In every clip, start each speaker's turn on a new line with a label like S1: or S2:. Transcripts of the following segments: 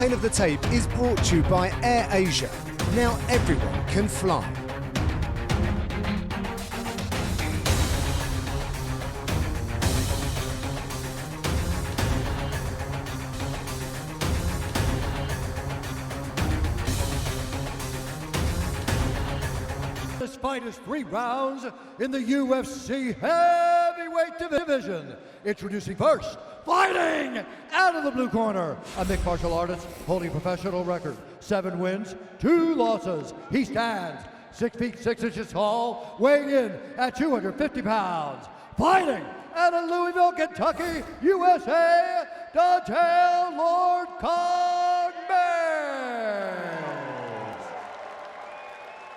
S1: Tale of the Tape is brought to you by Air Asia. Now everyone can fly.
S2: This fight is 3 rounds in the UFC heavyweight division. Introducing first, fighting out of the blue corner, a mixed martial artist holding a professional record, 7 wins, 2 losses. He stands 6 feet 6 inches tall, weighing in at 250 pounds. Fighting out of Louisville, Kentucky, USA, Dontel Lord Cogman.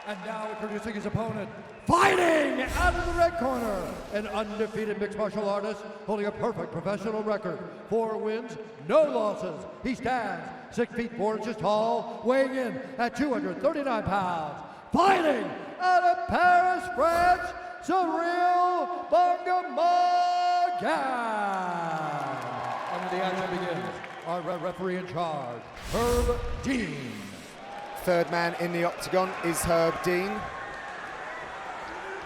S2: And now introducing his opponent, fighting out of the red corner, an undefeated mixed martial artist holding a perfect professional record, 4 wins, no losses. He stands 6 feet 4 inches tall, weighing in at 239 pounds. Fighting out of Paris, France, Ciryl Gane. And the action begins. Our referee in charge, Herb Dean.
S1: Third man in the octagon is Herb Dean.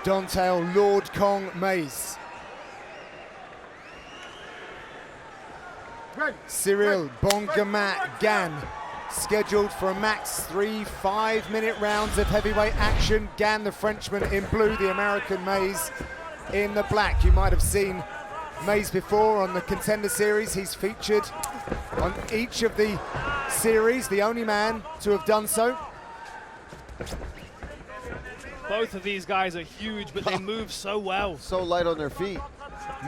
S1: Dontel Lord Kong Mays. Ciryl Gane, scheduled for a max 3 5-minute rounds of heavyweight action. Gane, the Frenchman in blue, the American Mays in the black. You might have seen Mays before on the Contender Series. He's featured on each of the series, the only man to have done so.
S3: Both of these guys are huge, but they move so well.
S4: So light on their feet.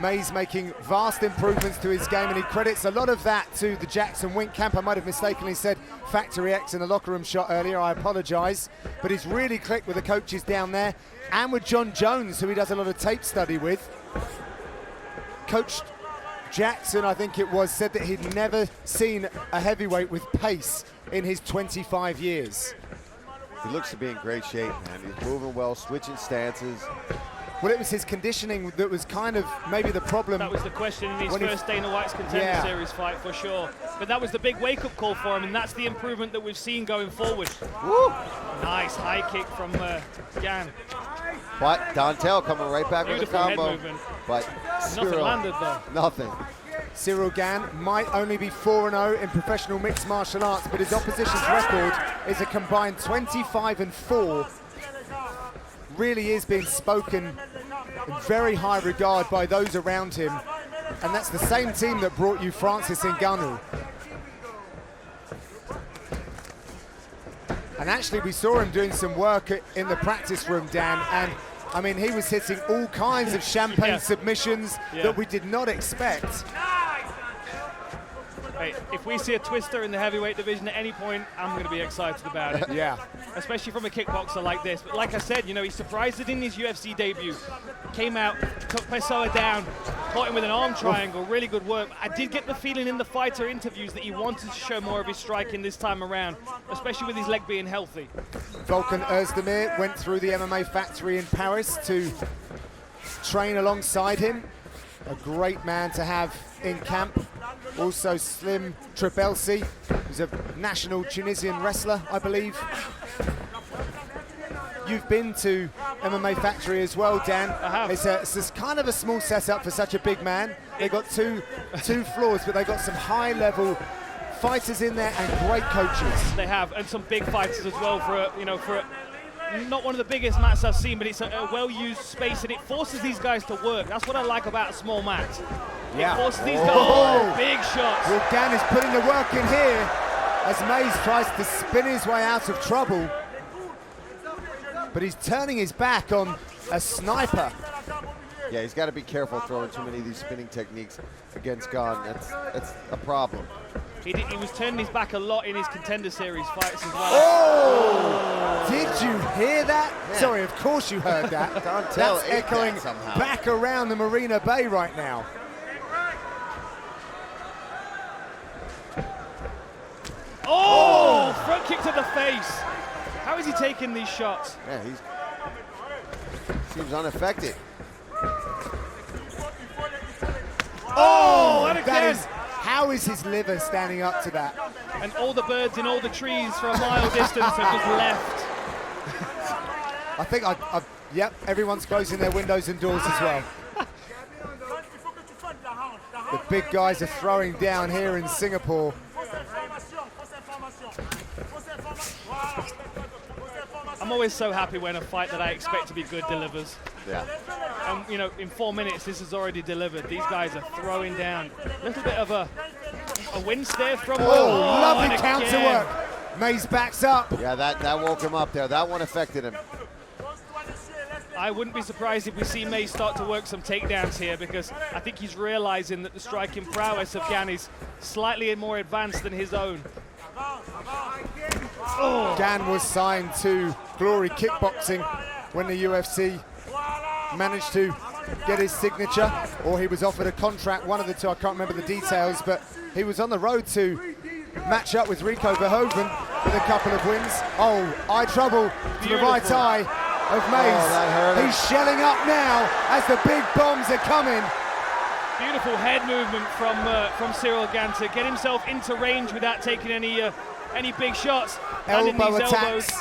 S1: Mays making vast improvements to his game, and he credits a lot of that to the Jackson Wink camp. I might have mistakenly said Factory X in the locker room shot earlier, I apologize. But he's really clicked with the coaches down there, and with John Jones, who he does a lot of tape study with. Coach Jackson, I think it was, said that he'd never seen a heavyweight with pace in his 25 years.
S4: He looks to be in great shape, man. He's moving well, switching stances.
S1: Well, it was his conditioning that was kind of maybe the problem.
S3: That was the question in his first Dana White's Contender Series fight, for sure. But that was the big wake-up call for him, and that's the improvement that we've seen going forward.
S4: Woo!
S3: Nice high kick from Gane.
S4: But Dontel coming right back with the combo.
S3: Head movement.
S4: But
S3: Nothing
S4: Ciryl,
S3: landed though.
S4: Nothing.
S1: Ciryl Gane might only be 4-0 in professional mixed martial arts, but his opposition's record is a combined 25-4. Really is being spoken in very high regard by those around him, and that's the same team that brought you Francis Ngannou. And actually we saw him doing some work in the practice room, Dan, and I mean, he was hitting all kinds of champagne submissions that we did not expect.
S3: Hey, if we see a twister in the heavyweight division at any point, I'm going to be excited about it.
S1: Yeah.
S3: Especially from a kickboxer like this. But like I said, you know, he surprised it in his UFC debut. Came out, took Pessoa down, caught him with an arm triangle, really good work. I did get the feeling in the fighter interviews that he wanted to show more of his striking this time around, especially with his leg being healthy.
S1: Volkan Özdemir went through the MMA factory in Paris to train alongside him. A great man to have in camp. Also Slim Trabelsi, who's a national Tunisian wrestler, I believe. You've been to MMA Factory as well, Dan.
S3: I have.
S1: It's kind of a small setup for such a big man. They've got two floors, but they've got some high-level fighters in there and great coaches.
S3: They have, and some big fighters as well for not one of the biggest mats I've seen, but it's a well-used space, and it forces these guys to work. That's what I like about a small mat.
S1: Yeah.
S3: It forces these guys, big shots.
S1: Well, Gane is putting the work in here as Mays tries to spin his way out of trouble. But he's turning his back on a sniper.
S4: Yeah, he's got to be careful throwing too many of these spinning techniques against Gane. That's a problem.
S3: He was turning his back a lot in his Contender Series fights as well.
S1: Oh! Did you hear that? Yeah. Sorry, of course you heard that. That's echoing back around the Marina Bay right now.
S3: Oh! Front kick to the face. How is he taking these shots?
S4: Yeah, he seems unaffected.
S1: Oh,
S3: and
S1: that
S3: again.
S1: is How is his liver standing up to that?
S3: And all the birds in all the trees for a mile distance have just left.
S1: I think yep, everyone's closing their windows and doors as well. The big guys are throwing down here in Singapore.
S3: I'm always so happy when a fight that I expect to be good delivers.
S4: Yeah.
S3: And you know, in 4 minutes, this is already delivered. These guys are throwing down. A little bit of a wind stare from
S1: Lovely counter work. Mays backs up.
S4: Yeah, that woke him up there. That one affected him.
S3: I wouldn't be surprised if we see Mays start to work some takedowns here, because I think he's realizing that the striking prowess of Gane is slightly more advanced than his own.
S1: Gane was signed to Glory Kickboxing when the UFC managed to get his signature, or he was offered a contract, one of the two, I can't remember the details, but he was on the road to match up with Rico Verhoeven with a couple of wins. Eye trouble to the right eye of Mays. He's shelling up now as the big bombs are coming.
S3: Beautiful head movement from Ciryl Gane to get himself into range without taking any big shots.
S1: Elbow attacks.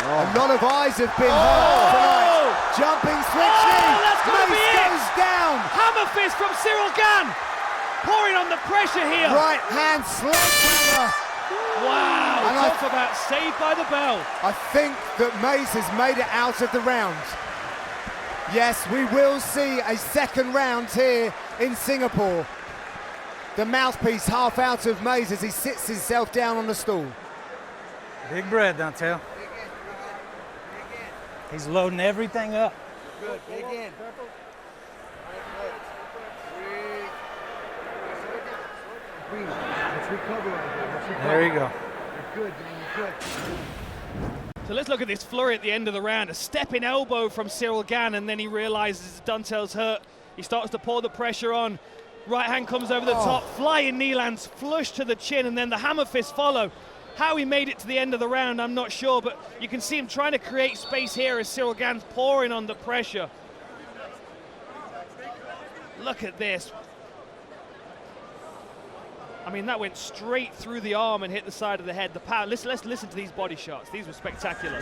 S1: A lot of eyes have been hurt tonight. Jumping switch knee. Mace goes down.
S3: Hammer fist from Ciryl Gane. Pouring on the pressure here.
S1: Right hand sledgehammer.
S3: Wow,
S1: And
S3: talk about saved by the bell.
S1: I think that Mace has made it out of the round. Yes, we will see a second round here in Singapore. The mouthpiece half out of Mays as he sits himself down on the stool.
S5: Big bread, Dontel. He's loading everything up.
S1: Good, dig in.
S5: There you go.
S1: Good, good.
S3: So let's look at this flurry at the end of the round. A stepping elbow from Ciryl Gane, and then he realizes Dontel's hurt. He starts to pour the pressure on. Right hand comes over the top, flying knee lands flush to the chin, and then the hammer fist follow. How he made it to the end of the round, I'm not sure, but you can see him trying to create space here as Ciryl Gane's pouring on the pressure. Look at this. I mean, that went straight through the arm and hit the side of the head. The power. Let's listen to these body shots. These were spectacular.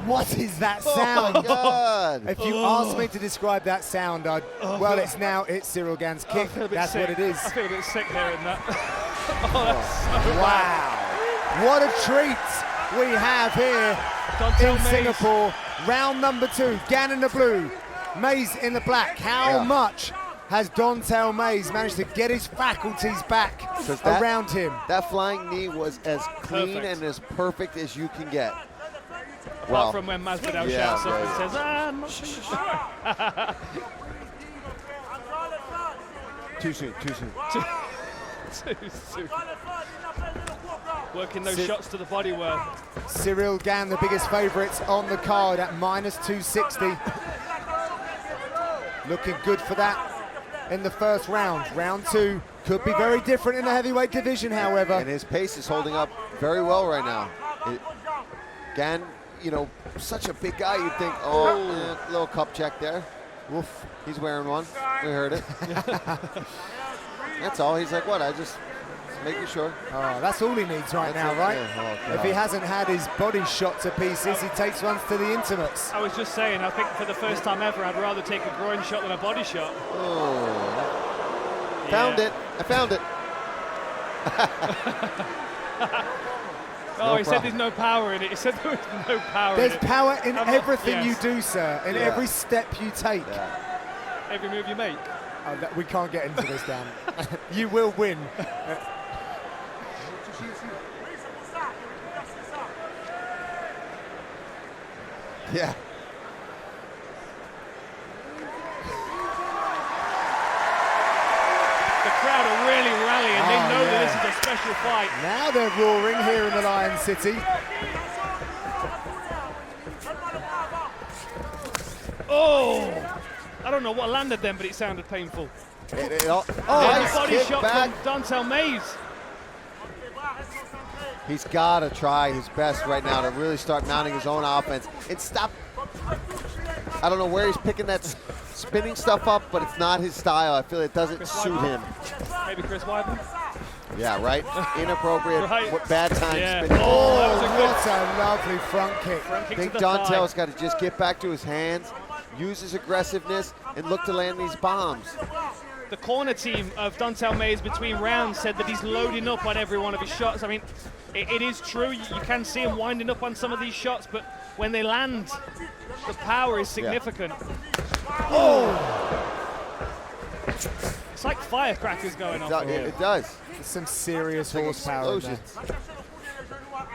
S1: What is that sound?
S4: Oh, God.
S1: If you asked me to describe that sound, it's Ciryl Gane's kick. That's what it is.
S3: I feel a bit sick hearing that. That's so
S1: Wow. What a treat we have here
S3: Dontel
S1: in
S3: Mays.
S1: Singapore. Round number 2, Gane in the blue, Mays in the black. How much has Dontel Mays managed to get his faculties back around him?
S4: That flying knee was as clean
S3: Perfect.
S4: and as perfect as you can get.
S3: Apart from when Masvidal shouts up and says, I'm not sure.
S4: Too soon.
S3: Too soon. Working those shots to the body well.
S1: Ciryl Gane, the biggest favourites on the card at -260. Looking good for that in the first round. Round 2 could be very different in the heavyweight division, however.
S4: And his pace is holding up very well right now. Gane, you know, such a big guy, you'd think, little cup check there. Woof, he's wearing one. We heard it. That's all. He's like, what? Just making sure.
S1: Oh, that's all he needs right now, right?
S4: Yeah.
S1: If he hasn't had his body shot to pieces, he takes ones to the intimates.
S3: I was just saying, I think for the first time ever, I'd rather take a groin shot than a body shot.
S4: Found it. I found it.
S3: He said there's no power in it. He said there was no power in it.
S1: There's power in everything you do, sir, in
S4: Yeah.
S1: every step you take.
S3: Every move you make.
S1: We can't get into this, Dan. You will win.
S4: Yeah.
S3: The crowd are really rallying. They know that this is a special fight.
S1: Now they're roaring here in the Lion City.
S3: I don't know what landed them, but it sounded painful.
S4: Nice
S3: Body
S4: kick
S3: shot
S4: back.
S3: from Dontel Mays.
S4: He's got to try his best right now to really start mounting his own offense and stop I don't know where he's picking that spinning stuff up, but it's not his style. I feel it doesn't suit him.
S3: Maybe Chris Weidman.
S4: Yeah, right? Inappropriate,
S3: Right.
S4: bad time
S3: Yeah.
S4: spinning.
S3: Oh, that was a good
S1: What a lovely front kick.
S3: front
S4: I
S3: kick
S4: think
S3: to the thigh.
S4: Dontel's got to just get back to his hands, use his aggressiveness, and look to land these bombs.
S3: The corner team of Dontel Mays between rounds said that he's loading up on every one of his shots. I mean, it is true. You can see him winding up on some of these shots, but when they land, the power is significant. It's like firecrackers going off.
S4: It does.
S1: There's some serious
S4: It's like
S1: horsepower in there.
S4: explosions.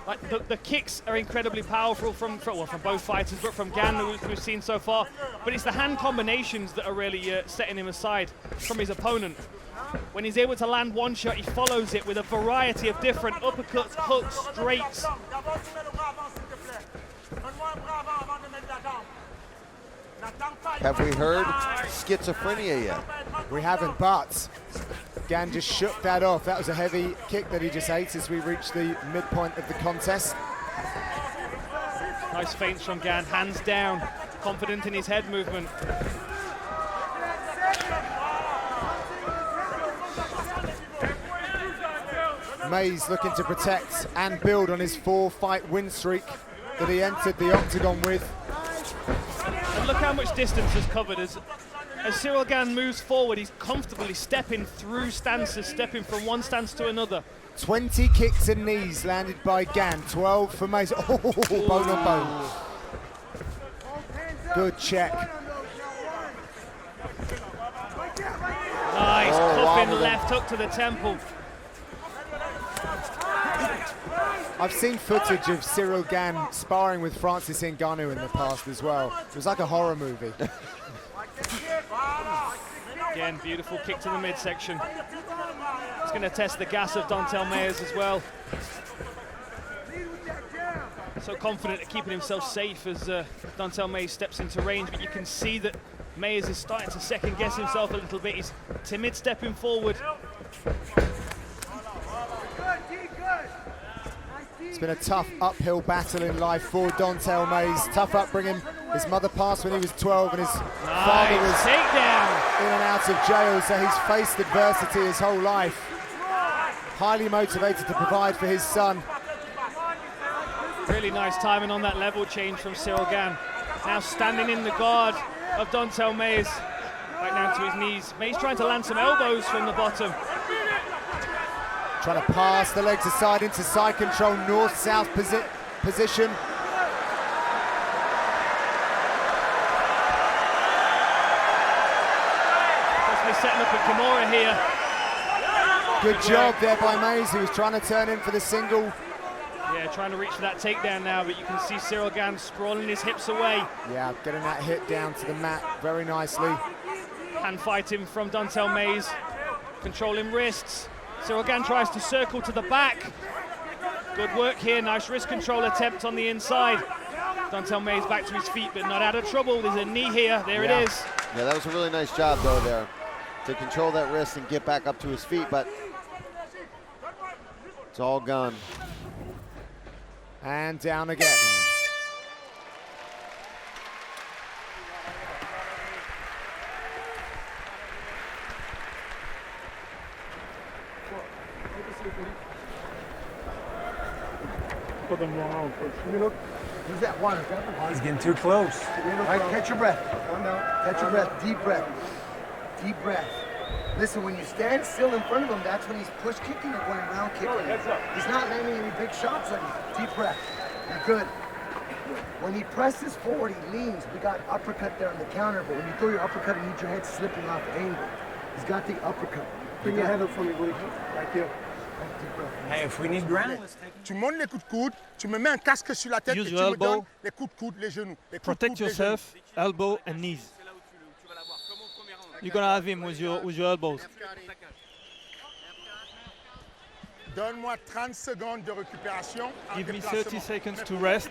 S3: Like the kicks are incredibly powerful from both fighters, but from Gane, who we've seen so far. But it's the hand combinations that are really setting him aside from his opponent. When he's able to land one shot, he follows it with a variety of different uppercuts, hooks, straights.
S4: Have we heard schizophrenia yet?
S1: We haven't, but Gane just shook that off. That was a heavy kick that he just ate as we reached the midpoint of the contest.
S3: Nice feints from Gane, hands down, confident in his head movement.
S1: Mays looking to protect and build on his 4-fight win streak that he entered the octagon with.
S3: And look how much distance is covered. As Ciryl Gane moves forward, he's comfortably stepping through stances, stepping from one stance to another.
S1: 20 kicks and knees landed by Gane, 12 for Mays. Oh, bone on bone. Good check.
S3: Nice cuffing
S4: wow.
S3: left hook to the temple.
S1: I've seen footage of Ciryl Gane sparring with Francis Ngannou in the past as well. It was like a horror movie.
S3: Again, beautiful kick to the midsection. It's going to test the gas of Dontel Mays as well. So confident at keeping himself safe as Dontel Mays steps into range, but you can see that Mays is starting to second guess himself a little bit. He's timid stepping forward.
S1: It's been a tough uphill battle in life for Dontel Mays. Tough upbringing. His mother passed when he was 12 and his father was
S3: Takedown.
S1: in and out of jail, so he's faced adversity his whole life. Highly motivated to provide for his son.
S3: Really nice timing on that level change from Ciryl Gane. Now standing in the guard of Dontel Mays. Right down to his knees. Mays trying to land some elbows from the bottom.
S1: Trying to pass the legs aside into side control, north-south position.
S3: Possibly setting up a Kimura here.
S1: Good job there by Mays, who was trying to turn in for the single.
S3: Yeah, trying to reach for that takedown now, but you can see Ciryl Gane sprawling his hips away.
S1: Yeah, getting that hit down to the mat very nicely.
S3: Hand fighting from Dontel Mays. Controlling wrists. Ciryl Gane tries to circle to the back. Good work here, nice wrist control attempt on the inside. Dontel Mays back to his feet, but not out of trouble. There's a knee here, there it is.
S4: Yeah, that was a really nice job though there to control that wrist and get back up to his feet, but it's all gone.
S1: And down again.
S6: Use that water.
S5: He's getting too close.
S6: All right, catch your breath. Catch your breath. Deep breath. Deep breath. Listen, when you stand still in front of him, that's when he's push kicking or going round kicking. He's not landing any big shots on you. Deep breath. You're good. When he presses forward, he leans. We got uppercut there on the counter, but when you throw your uppercut, you need your head slipping off the angle. He's got the uppercut.
S7: Bring your head up for me, buddy. Right there.
S6: Deep breath.
S5: Hey, if we need ground, let's take it.
S7: Tu montes les coups de coude, tu me mets un casque sur la tête
S8: Use
S7: et
S8: your
S7: tu me donnes
S8: elbow.
S7: les coups de coude, les genoux. Les coups de
S8: Protect
S7: coude, les
S8: yourself, elbow and knees. You're gonna have him with your elbows.
S7: genoux. Donne-moi 30 secondes de récupération. en
S8: Give me
S7: déplacement.
S8: 30 seconds to rest.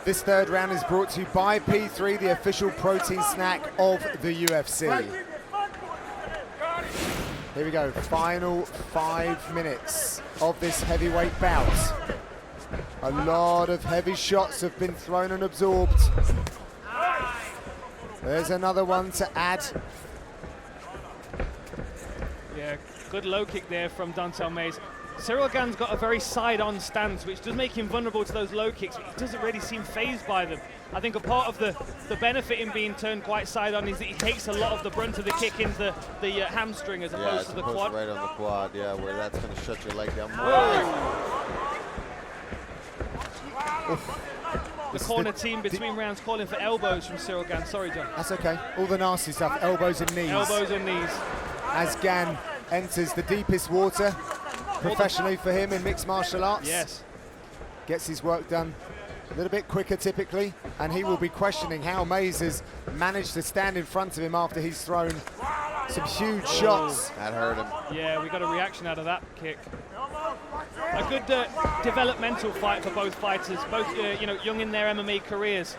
S1: This third round is brought to you by P3, the official protein snack of the UFC. Here we go, final 5 minutes of this heavyweight bout. A lot of heavy shots have been thrown and absorbed. There's another one to add.
S3: Yeah, good low kick there from Dontel Mays. Ciryl Gane's got a very side-on stance, which does make him vulnerable to those low kicks. He doesn't really seem phased by them. I think a part of the benefit in being turned quite side-on is that he takes a lot of the brunt of the kick into the hamstring as opposed to the quad.
S4: Right on the quad, yeah, where that's going to shut your leg down.
S3: The corner team between rounds calling for elbows from Ciryl Gane. Sorry, John.
S1: That's okay. All the nasty stuff, elbows and knees.
S3: Elbows and knees.
S1: As Gane enters the deepest water professionally for him in mixed martial arts.
S3: Yes.
S1: Gets his work done a little bit quicker typically, and he will be questioning how Mays has managed to stand in front of him after he's thrown some huge shots.
S4: That hurt him.
S3: Yeah, we got a reaction out of that kick. A good developmental fight for both fighters, both young in their MMA careers.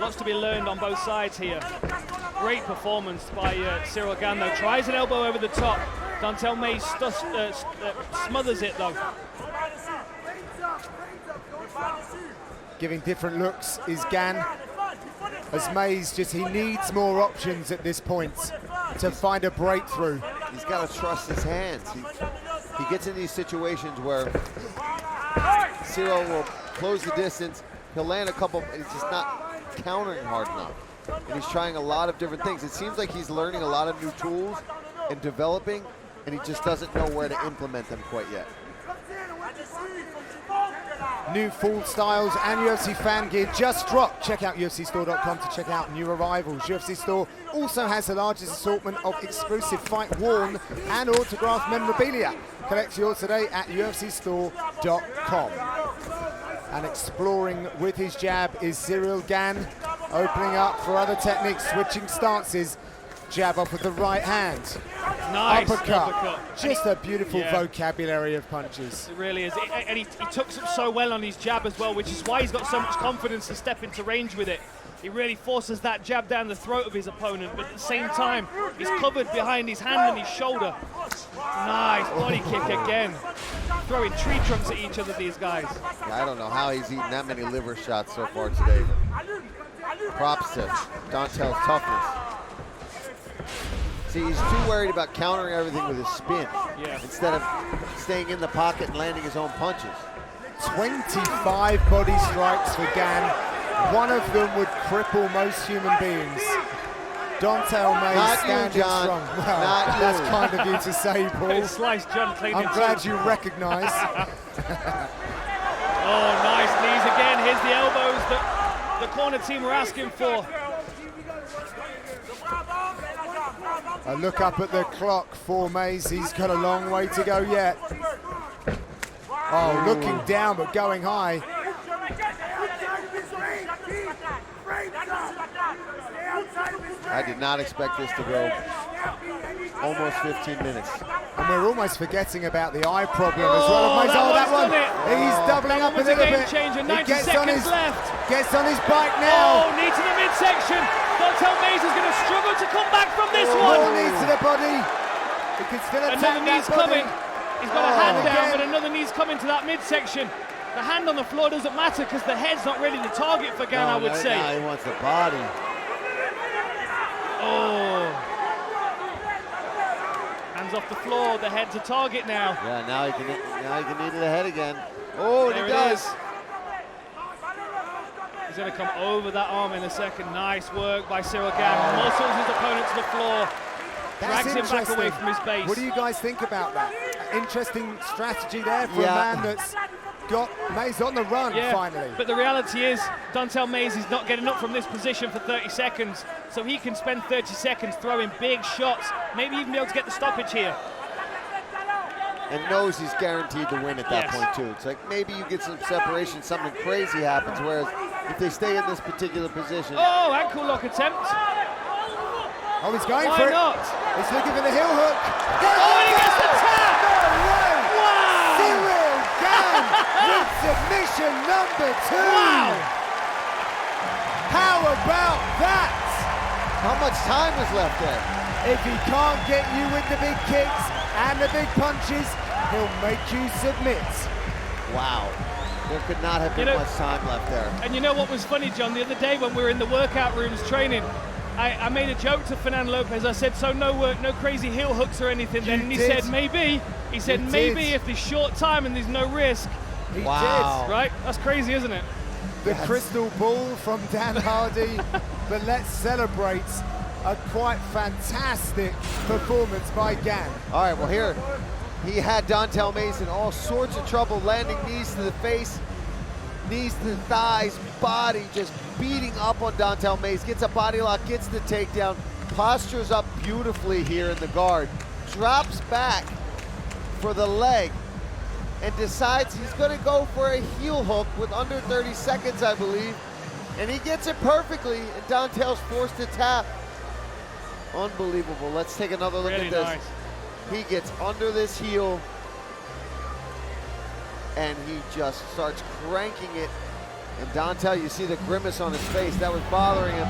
S3: Lots to be learned on both sides here. Great performance by Ciryl Gane though. Tries an elbow over the top. Dontel Mays smothers it though.
S1: Giving different looks is Gane. As Mays he needs more options at this point to find a breakthrough.
S4: He's got to trust his hands. He gets in these situations where Ciryl will close the distance. He'll land a couple, he's just not countering hard enough. And he's trying a lot of different things. It seems like he's learning a lot of new tools and developing, and he just doesn't know where to implement them quite yet.
S1: New fall styles and UFC fan gear just dropped. Check out UFCstore.com to check out new arrivals. UFC Store also has the largest assortment of exclusive fight worn and autographed memorabilia. Collect yours today at UFCstore.com. And exploring with his jab is Ciryl Gane, opening up for other techniques, switching stances. Jab up with the right hand.
S3: Nice
S1: uppercut. Just a beautiful vocabulary of punches.
S3: It really is. And he took up so well on his jab as well, which is why he's got so much confidence to step into range with it. He really forces that jab down the throat of his opponent, but at the same time, he's covered behind his hand and his shoulder. Nice body kick again. Throwing tree trunks at each other, these guys.
S4: I don't know how he's eaten that many liver shots so far today. Props to Dontel's toughness. See, he's too worried about countering everything with his spin instead of staying in the pocket and landing his own punches.
S1: 25 body strikes for Gane. One of them would cripple most human beings. Dontel Mays standing strong. Well, that's kind of you to say, Paul.
S3: Slice John clean.
S1: I'm glad you recognise.
S3: Oh, nice knees again. Here's the elbows that the corner team were asking for.
S1: A look up at the clock for Mays. He's got a long way to go yet. Oh, looking down but going high.
S4: I did not expect this to go almost 15 minutes.
S1: And we're almost forgetting about the eye problem as well. Mays, that one. He's doubling up a little bit.
S3: Changer. 90
S1: he
S3: seconds left.
S1: Gets on his bike now.
S3: Oh, knee to the midsection. Dontel Mays is going to struggle to come back from this one.
S1: More knee to the body. He can still attack
S3: another knee's
S1: that body.
S3: coming. He's got a hand down, but another knee's coming to that midsection. The hand on the floor doesn't matter because the head's not really the target for Gane, I would say.
S4: Now he wants the body.
S3: Oh. Hands off the floor, the head's a target now.
S4: Yeah, now he can knee to the head again. Oh, and he does.
S3: He's going to come over that arm in a second. Nice work by Ciryl Gane. Muscles his opponent to the floor. Drags him back away from his base.
S1: What do you guys think about that? Interesting strategy there for a man that's got Mays on the run finally.
S3: But the reality is, Dontel Mays is not getting up from this position for 30 seconds, so he can spend 30 seconds throwing big shots, maybe even be able to get the stoppage here.
S4: And knows he's guaranteed to win at that point too. It's like maybe you get some separation, something crazy happens, whereas if they stay in this particular position.
S3: Oh, ankle lock attempt.
S1: Oh, he's going
S3: Why
S1: for it.
S3: not?
S1: He's looking for the heel hook.
S3: Oh, and he gets the tap!
S1: No way!
S3: Wow!
S1: Ciryl Gane with submission number 2.
S3: Wow!
S1: How about that?
S4: How much time is left there?
S1: If he can't get you with the big kicks and the big punches, he'll make you submit.
S4: Wow. There could not have been much time left there.
S3: And you know what was funny, John? The other day when we were in the workout rooms training, I made a joke to Fernando Lopez. I said, so no crazy heel hooks or anything then? And he said, maybe. He said, maybe if there's short time and there's no risk.
S1: He
S4: Wow.
S1: did.
S3: Right? That's crazy, isn't it?
S1: The crystal ball from Dan Hardy, but let's celebrate a quite fantastic performance by Gane.
S4: All right, well here, he had Dontel Mays in all sorts of trouble, landing knees to the face, knees to the thighs, body just beating up on Dontel Mays, gets a body lock, gets the takedown, postures up beautifully here in the guard, drops back for the leg, and decides he's gonna go for a heel hook with under 30 seconds, I believe, and he gets it perfectly, and Dontel's forced to tap. Unbelievable. Let's take another look
S3: Really
S4: at this.
S3: nice.
S4: He gets under this heel, and he just starts cranking it. And Dontel, you see the grimace on his face. That was bothering him.